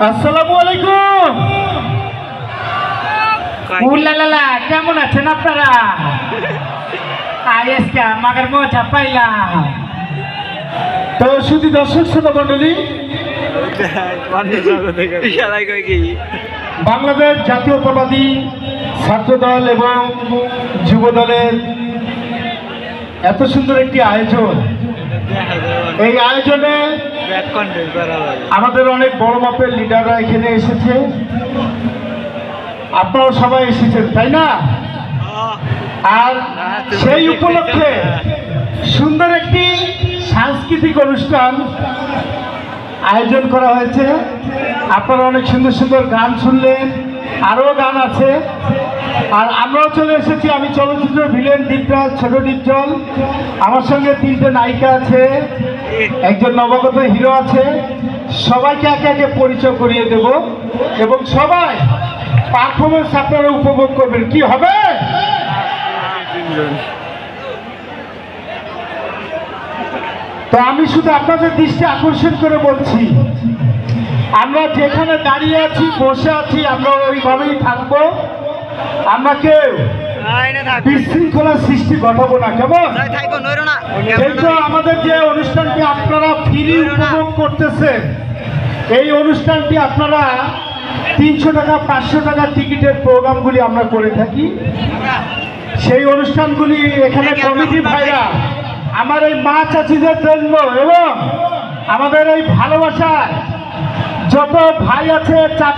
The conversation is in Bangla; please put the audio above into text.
আসসালামু আলাইকুম। উল্লালা, কেমন আছেন আপনারা? আজকে আমাদের মজা পাইলাম। তো শুধু দর্শক শ্রোতা মন্ডলী, বাংলাদেশ জাতীয়তাবাদী ছাত্র দল এবং যুব দলের এত সুন্দর একটি আয়োজন, এই আয়োজনে আমাদের অনেক বড় মাপের লিডাররা এখানে এসেছে। আপনারা সবাই এসেছেন, তাই না? আর সেই উপলক্ষে সুন্দর একটি সাংস্কৃতিক অনুষ্ঠান আয়োজন করা হয়েছে। আপনারা অনেক সুন্দর সুন্দর গান শুনলেন, আরও গান আছে। আর আমরাও চলে এসেছি। আমি চলচ্চিত্র ভিলেন দীপরাজ, ছোট ডিপজল। আমার সঙ্গে 3টে নায়িকা আছে, একজন নবাগত হিরো আছে। সবাইকে একে একে পরিচয় করিয়ে দেব এবং সবাই পারফরমেন্স আপনারা উপভোগ করবেন। কি হবে? তো আমি শুধু আপনাদের দৃষ্টি আকর্ষণ করে বলছি, আমরা যেখানে দাঁড়িয়ে আছি, বসে আছি, আমরা ওইভাবেই থাকবো। আমরা কেউ বিশৃঙ্খলা সৃষ্টি ঘটাবো না, কেমন? কিন্তু আমাদের যে অনুষ্ঠানটি আপনারা ফ্রি উপভোগ করতেছেন, এই অনুষ্ঠানটি আপনারা 300 টাকা 500 টাকা টিকিটের প্রোগ্রামগুলি আমরা করে থাকি। সেই অনুষ্ঠানগুলি এখানে কমিটি ভাইরা আমার এই মা চাচিদের জন্য এবং আমাদের এই ভালোবাসার যত ভাই আছে, চাচা